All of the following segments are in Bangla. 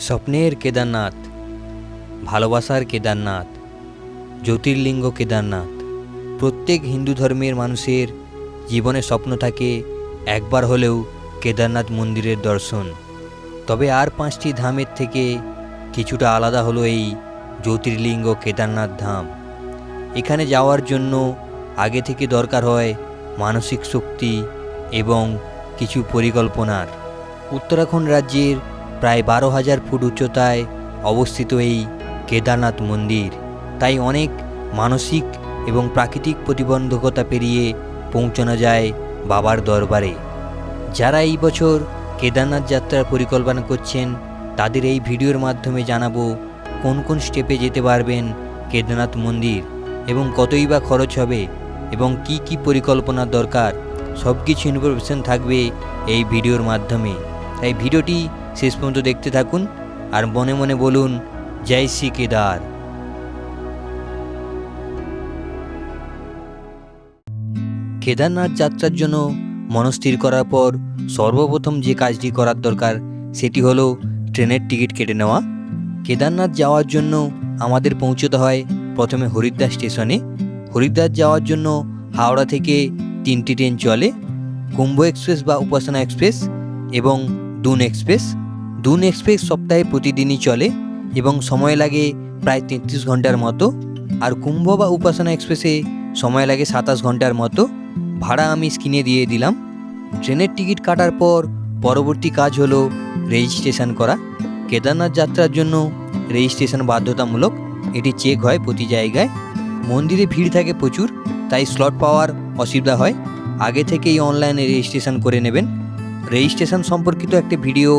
স্বপ্নের কেদারনাথ, ভালোবাসার কেদারনাথ, জ্যোতির্লিঙ্গ কেদারনাথ। প্রত্যেক হিন্দু ধর্মের মানুষের জীবনে স্বপ্ন থাকে একবার হলেও কেদারনাথ মন্দিরের দর্শন। তবে আর 5টি ধামের থেকে কিছুটা আলাদা হলো এই জ্যোতির্লিঙ্গ কেদারনাথ ধাম। এখানে যাওয়ার জন্য আগে থেকে দরকার হয় মানসিক শক্তি এবং কিছু পরিকল্পনার। উত্তরাখণ্ড রাজ্যের প্রায় 12,000 ফুট উচ্চতায় অবস্থিত এই কেদারনাথ মন্দির, তাই অনেক মানসিক এবং প্রাকৃতিক প্রতিবন্ধকতা পেরিয়ে পৌঁছানো যায় বাবার দরবারে। যারা এই বছর কেদারনাথ যাত্রার পরিকল্পনা করছেন তাদের এই ভিডিওর মাধ্যমে জানাবো কোন কোন স্টেপে যেতে পারবেন কেদারনাথ মন্দির এবং কতই বা খরচ হবে এবং কি কি পরিকল্পনার দরকার, সব কিছু ইনফরমেশন থাকবে এই ভিডিওর মাধ্যমে। তাই ভিডিওটি শেষ পর্যন্ত দেখতে থাকুন আর মনে মনে বলুন জয় শ্রী কেদার। কেদারনাথ যাত্রার জন্য মনস্থির করার পর সর্বপ্রথম যে কাজটি করার দরকার সেটি হলো ট্রেনের টিকিট কেটে নেওয়া। কেদারনাথ যাওয়ার জন্য আমাদের পৌঁছতে হয় প্রথমে হরিদ্বার স্টেশনে। হরিদ্বার যাওয়ার জন্য হাওড়া থেকে 3টি ট্রেন চলে, কুম্ভ এক্সপ্রেস বা উপাসনা এক্সপ্রেস এবং দুন এক্সপ্রেস। দুন এক্সপ্রেস সপ্তাহে প্রতিদিনই চলে এবং সময় লাগে প্রায় 33 ঘন্টার মতো, আর কুম্ভ বা উপাসনা এক্সপ্রেসে সময় লাগে 27 ঘন্টার মতো। ভাড়া আমি স্ক্রিনে দিয়ে দিলাম। ট্রেনের টিকিট কাটার পর পরবর্তী কাজ হলো রেজিস্ট্রেশন করা। কেদারনাথ যাত্রার জন্য রেজিস্ট্রেশন বাধ্যতামূলক, এটি চেক হয় প্রতি জায়গায়। মন্দিরে ভিড় থাকে প্রচুর, তাই স্লট পাওয়ার অসুবিধা হয়। আগে থেকেই অনলাইনে রেজিস্ট্রেশন করে নেবেন। রেজিস্ট্রেশন সম্পর্কিত একটা ভিডিও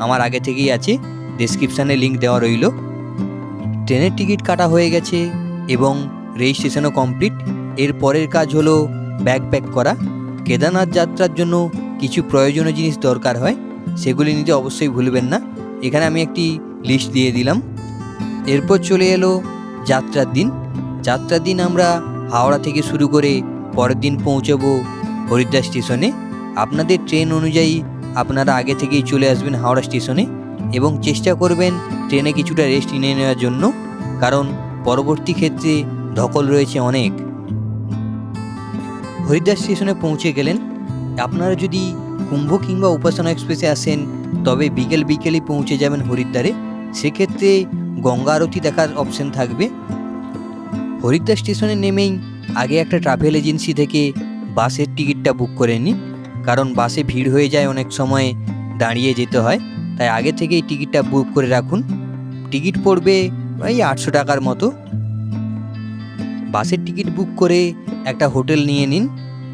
আমার আগে থেকেই আছে, ডেসক্রিপশানে লিঙ্ক দেওয়া রইল। ট্রেনের টিকিট কাটা হয়ে গেছে এবং রেজিস্ট্রেশনও কমপ্লিট। এর পরের কাজ হলো ব্যাগ প্যাক করা। কেদারনাথ যাত্রার জন্য কিছু প্রয়োজনীয় জিনিস দরকার হয়, সেগুলি নিতে অবশ্যই ভুলবেন না। এখানে আমি একটি লিস্ট দিয়ে দিলাম। এরপর চলে এলো যাত্রার দিন। যাত্রার দিন আমরা হাওড়া থেকে শুরু করে পরের দিন পৌঁছাবো হরিদ্বার স্টেশনে। আপনাদের ট্রেন অনুযায়ী আপনারা আগে থেকেই চলে আসবেন হাওড়া স্টেশনে এবং চেষ্টা করবেন ট্রেনে কিছুটা রেস্ট নিয়ে নেওয়ার জন্য, কারণ পরবর্তী ক্ষেত্রে ধকল রয়েছে অনেক। হরিদ্বার স্টেশনে পৌঁছে গেলেন। আপনারা যদি কুম্ভ কিংবা উপাসনা এক্সপ্রেসে আসেন তবে বিকেলই পৌঁছে যাবেন হরিদ্বারে। সেক্ষেত্রে গঙ্গা আরতি দেখার অপশন থাকবে। হরিদ্বার স্টেশনে নেমেই আগে একটা ট্রাভেল এজেন্সি থেকে বাসের টিকিটটা বুক করে নিন, কারণ বাসে ভিড় হয়ে যায়, অনেক সময় দাঁড়িয়ে যেতে হয়, তাই আগে থেকেই টিকিটটা বুক করে রাখুন। টিকিট পড়বে ওই 800 টাকার মতো। বাসের টিকিট বুক করে একটা হোটেল নিয়ে নিন।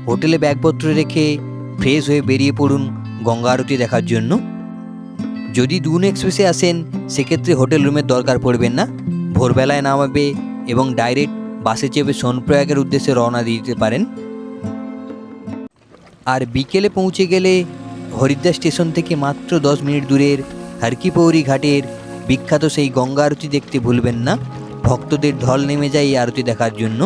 হোটেলে ব্যাগপত্র রেখে ফ্রেশ হয়ে বেরিয়ে পড়ুন গঙ্গা আরতি দেখার জন্য। যদি দুন এক্সপ্রেসে আসেন সেক্ষেত্রে হোটেল রুমের দরকার পড়বেন না, ভোরবেলায় নামাবে এবং ডাইরেক্ট বাসে চেপে সোনপ্রয়াগের উদ্দেশ্যে রওনা দিতে পারেন। আর বিকেলে পৌঁছে গেলে হরিদ্বার স্টেশন থেকে মাত্র 10 মিনিট দূরের হরকি পৌরি ঘাটের বিখ্যাত সেই গঙ্গা আরতি দেখতে ভুলবেন না। ভক্তদের ঢল নেমে যায় এই আরতি দেখার জন্য।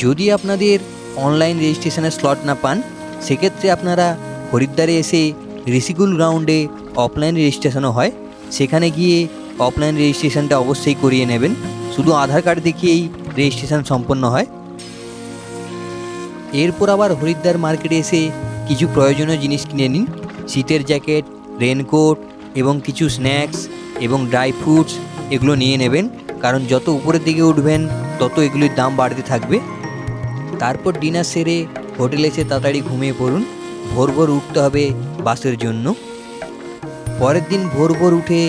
যদি আপনাদের অনলাইন রেজিস্ট্রেশনের স্লট না পান সেক্ষেত্রে আপনারা হরিদ্বারে এসে ঋষিকুল গ্রাউন্ডে অফলাইন রেজিস্ট্রেশনও হয়, সেখানে গিয়ে অফলাইন রেজিস্ট্রেশনটা অবশ্যই করিয়ে নেবেন। শুধু আধার কার্ড দেখিয়েই রেজিস্ট্রেশন সম্পন্ন হয়। এরপর আবার হরিদ্বার মার্কেটে এসে কিছু প্রয়োজনীয় জিনিস কিনে নিন। শীতের জ্যাকেট, রেনকোট এবং কিছু স্ন্যাক্স এবং ড্রাই ফ্রুটস এগুলো নিয়ে নেবেন, কারণ যত উপরের দিকে উঠবেন তত এগুলির দাম বাড়তে থাকবে। তারপর ডিনার সেরে হোটেলে এসে তাড়াতাড়ি ঘুমিয়ে পড়ুন। ভোর উঠতে হবে বাসের জন্য। পরের দিন ভোর উঠে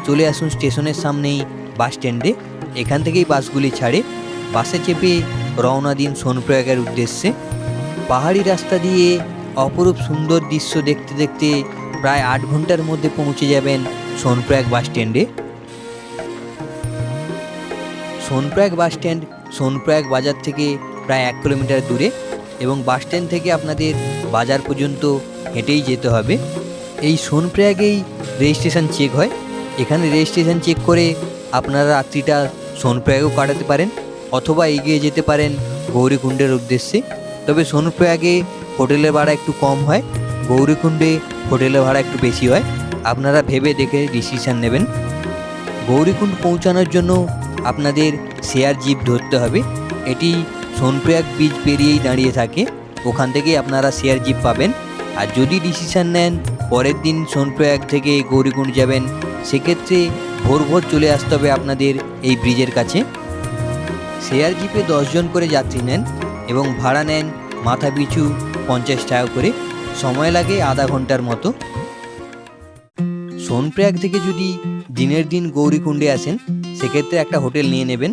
চলে আসুন স্টেশনের সামনেই বাস স্ট্যান্ডে। এখান থেকেই বাসগুলি ছাড়ে। বাসে চেপে রওনা দিন সোনপ্রয়াগের উদ্দেশ্যে। পাহাড়ি রাস্তা দিয়ে অপরূপ সুন্দর দৃশ্য দেখতে দেখতে প্রায় 8 ঘন্টার মধ্যে পৌঁছে যাবেন সোনপ্রয়াগ বাস স্ট্যান্ডে। সোনপ্রয়াগ বাস স্ট্যান্ড সোনপ্রয়াগ বাজার থেকে প্রায় 1 কিলোমিটার দূরে এবং বাস স্ট্যান্ড থেকে আপনাদের বাজার পর্যন্ত হেঁটেই যেতে হবে। এই সোনপ্রয়াগেই রেজিস্ট্রেশন চেক হয়। এখানে রেজিস্ট্রেশন চেক করে আপনারা রাত্রিটা সোনপ্রয়াগেও কাটাতে পারেন অথবা এগিয়ে যেতে পারেন গৌরীকুণ্ডের উদ্দেশ্যে। তবে সোনপ্রয়াগে হোটেলের ভাড়া একটু কম হয়, গৌরীকুণ্ডে হোটেলের ভাড়া একটু বেশি হয়। আপনারা ভেবে দেখে ডিসিশান নেবেন। গৌরীকুণ্ড পৌঁছানোর জন্য আপনাদের শেয়ার জিপ ধরতে হবে। এটি সোনপ্রয়াগ বীজ পেরিয়েই দাঁড়িয়ে থাকে, ওখান থেকেই আপনারা শেয়ার জিপ পাবেন। আর যদি ডিসিশান নেন পরের দিন সোনপ্রয়াগ থেকে গৌরীকুণ্ড যাবেন, সেক্ষেত্রে ভোর ভোর চলে আসতে হবে আপনাদের এই ব্রিজের কাছে। শেয়ার জিপে 10 জন করে যাত্রী নেন এবং ভাড়া নেন মাথা পিছু 50 টাকা করে। সময় লাগে আধা ঘন্টার মতো। সোনপ্রয়াগ থেকে যদি দিনের দিন গৌরীকুণ্ডে আসেন, সেক্ষেত্রে একটা হোটেল নিয়ে নেবেন।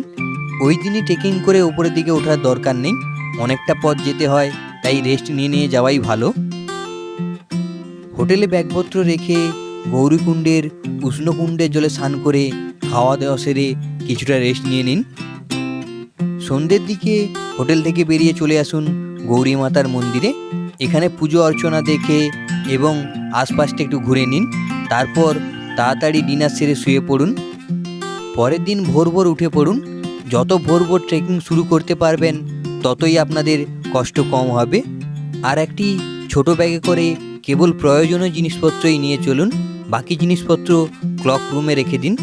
ওই দিনই ট্রেকিং করে উপরের দিকে ওঠার দরকার নেই, অনেকটা পথ যেতে হয়, তাই রেস্ট নিয়ে নিয়ে যাওয়াই ভালো। হোটেলে ব্যাগপত্র রেখে গৌরীকুণ্ডের উষ্ণকুণ্ডের জলে স্নান করে খাওয়া দাওয়া সেরে কিছুটা রেস্ট নিয়ে নিন। সন্ধ্যের দিকে হোটেল থেকে বেরিয়ে চলে আসুন গৌরী মাতার মন্দিরে। এখানে পুজো অর্চনা দেখে এবং আশপাশটা একটু ঘুরে নিন। তারপর তাড়াতাড়ি ডিনার সেরে শুয়ে পড়ুন। পরের দিন ভোর ভোর উঠে পড়ুন। যত ভোর ভোর ট্রেকিং শুরু করতে পারবেন ততই আপনাদের কষ্ট কম হবে। আর একটি ছোট ব্যাগে করে কেবল প্রয়োজনীয় জিনিসপত্রই নিয়ে চলুন, বাকি জিনিসপত্র ক্লক রুমে রেখে দিন।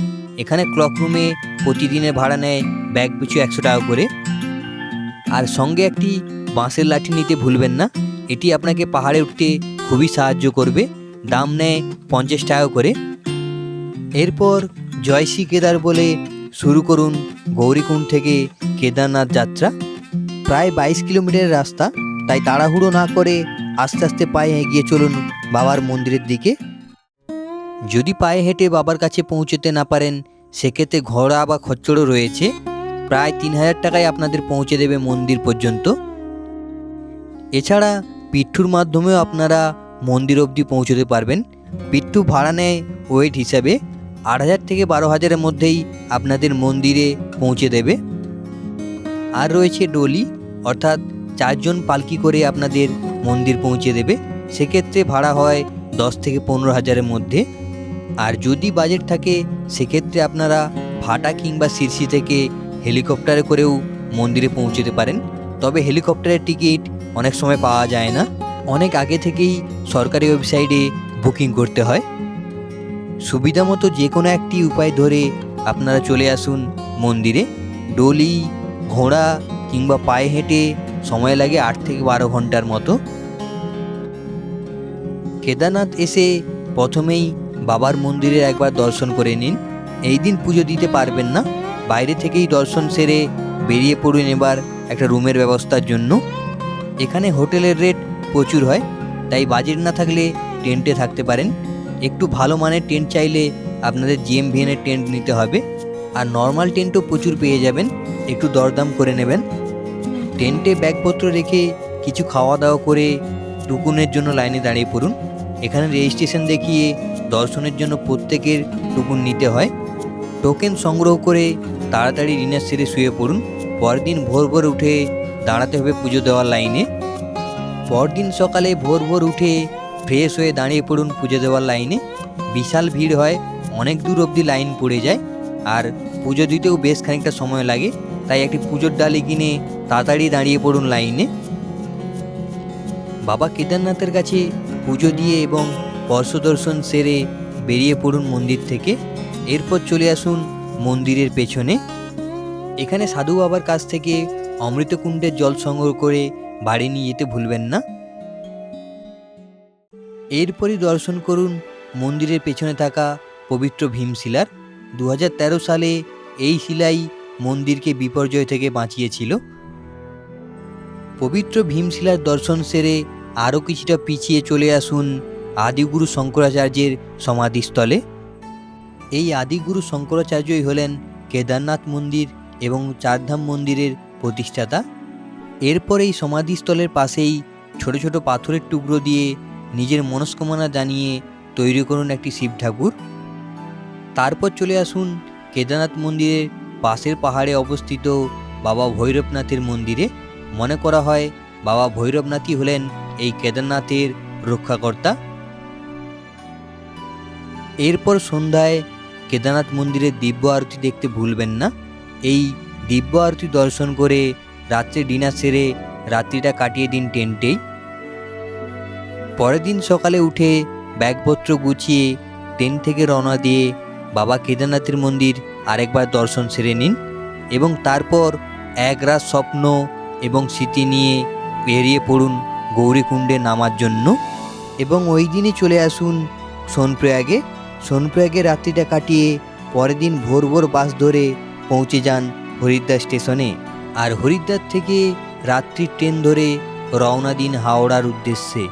এখানে ক্লক রুমে প্রতিদিনের ভাড়া নেয় ব্যাগ পিছু 100 টাকা করে। আর সঙ্গে একটি বাঁশের লাঠি নিতে ভুলবেন না, এটি আপনাকে পাহাড়ে উঠতে খুবই সাহায্য করবে। দাম নেয় 50 টাকা করে। এরপর জয় শ্রী কেদার বলে শুরু করুন গৌরীকুণ্ড থেকে কেদারনাথ যাত্রা। প্রায় 22 কিলোমিটারের রাস্তা, তাই তাড়াহুড়ো না করে আস্তে আস্তে পায়ে এগিয়ে চলুন বাবার মন্দিরের দিকে। যদি পায়ে হেঁটে বাবার কাছে পৌঁছতে না পারেন, সেক্ষেত্রে ঘোড়া বা খচ্চরও রয়েছে। প্রায় 3000 টাকায় আপনাদের পৌঁছে দেবে মন্দির পর্যন্ত। এছাড়া পিট্ঠুর মাধ্যমেও আপনারা মন্দির অবধি পৌঁছতে পারবেন। পিট্ঠু ভাড়া নেয় ওয়েট হিসাবে, 8000 থেকে 12000-এর মধ্যেই আপনাদের মন্দিরে পৌঁছে দেবে। আর রয়েছে ডলি, অর্থাৎ 4 জন পালকি করে আপনাদের মন্দির পৌঁছে দেবে। সেক্ষেত্রে ভাড়া হয় 10 থেকে 15,000-এর মধ্যে। আর যদি বাজেট থাকে সেক্ষেত্রে আপনারা ফাটা কিংবা শিরসি থেকে হেলিকপ্টারে করেও মন্দিরে পৌঁছতে পারেন। তবে হেলিকপ্টারের টিকিট অনেক সময় পাওয়া যায় না, অনেক আগে থেকেই সরকারি ওয়েবসাইটে বুকিং করতে হয়। সুবিধা মতো যে কোনো একটি উপায় ধরে আপনারা চলে আসুন মন্দিরে। ডলি, ঘোড়া কিংবা পায়ে হেঁটে সময় লাগে 8 থেকে 12 ঘন্টার মতো। কেদারনাথ এসে প্রথমেই বাবার মন্দিরে একবার দর্শন করে নিন। এই দিন পুজো দিতে পারবেন না, বাইরে থেকেই দর্শন সেরে বেরিয়ে পড়ুন এবার একটা রুমের ব্যবস্থার জন্য। এখানে হোটেলের রেট প্রচুর হয়, তাই বাজেট না থাকলে টেন্টে থাকতে পারেন। একটু ভালো মানের টেন্ট চাইলে আপনাদের GMVN-এর টেন্ট নিতে হবে। আর নর্মাল টেন্টও প্রচুর পেয়ে যাবেন, একটু দরদাম করে নেবেন। টেন্টে ব্যাগপত্র রেখে কিছু খাওয়া দাওয়া করে টুকুনের জন্য লাইনে দাঁড়িয়ে পড়ুন। এখানে রেজিস্ট্রেশন দেখিয়ে দর্শনের জন্য প্রত্যেকের টুকুন নিতে হয়। টোকেন সংগ্রহ করে তাড়াতাড়ি ডিনার সেরে শুয়ে পড়ুন। পরের দিন ভোর ভোর উঠে দাঁড়াতে হবে পুজো দেওয়ার লাইনে। পরদিন সকালে ভোর ভোর উঠে ফ্রেশ হয়ে দাঁড়িয়ে পড়ুন পুজো দেওয়ার লাইনে। বিশাল ভিড় হয়, অনেক দূর অবধি লাইন পড়ে যায়, আর পুজো দিতেও বেশ খানিকটা সময় লাগে। তাই একটি পুজোর ডালি কিনে তাড়াতাড়ি দাঁড়িয়ে পড়ুন লাইনে। বাবা কেদারনাথের কাছে পুজো দিয়ে এবং স্পর্শ দর্শন সেরে বেরিয়ে পড়ুন মন্দির থেকে। এরপর চলে আসুন মন্দিরের পেছনে। এখানে সাধু বাবার কাছ থেকে অমৃতকুণ্ডের জল সংগ্রহ করে বাড়ি নিয়ে যেতে ভুলবেন না। এরপরই দর্শন করুন মন্দিরের পেছনে থাকা পবিত্র ভীমশিলার। 2013 সালে এই শিলাই মন্দিরকে বিপর্যয় থেকে বাঁচিয়েছিল। পবিত্র ভীমশিলার দর্শন সেরে আরও কিছুটা পিছিয়ে চলে আসুন আদিগুরু শঙ্করাচার্যের সমাধিস্থলে। এই আদিগুরু শঙ্করাচার্যই হলেন কেদারনাথ মন্দির এবং চারধাম মন্দিরের প্রতিষ্ঠাতা। এরপর এই সমাধিস্থলের পাশেই ছোট ছোট পাথরের টুকরো দিয়ে নিজের মনস্কামনা জানিয়ে তৈরি করুন একটি শিব ঠাকুর। তারপর চলে আসুন কেদারনাথ মন্দিরের পাশের পাহাড়ে অবস্থিত বাবা ভৈরবনাথের মন্দিরে। মনে করা হয় বাবা ভৈরবনাথই হলেন এই কেদারনাথের রক্ষাকর্তা। এরপর সন্ধ্যায় কেদারনাথ মন্দিরের দিব্য আরতি দেখতে ভুলবেন না। এই দিব্য আরতি দর্শন করে রাত্রে ডিনার সেরে রাত্রিটা কাটিয়ে দিন টেন্টেই। পরের দিন সকালে উঠে ব্যাগপত্র গুছিয়ে টেন্ট থেকে রওনা দিয়ে বাবা কেদারনাথের মন্দির আরেকবার দর্শন সেরে নিন এবং তারপর এক রাত স্বপ্ন এবং স্মৃতি নিয়ে বেরিয়ে পড়ুন গৌরীকুণ্ডে নামার জন্য এবং ওই দিনই চলে আসুন সোনপ্রয়াগে। সোনপ্রয়াগে রাত্রিটা কাটিয়ে পরের দিন ভোর ভোর বাস ধরে পৌঁছে যান হরিদ্বার স্টেশনে। আর হরিদ্বার থেকে রাত্রির ট্রেন ধরে রওনা দিন হাওড়ার উদ্দেশ্যে।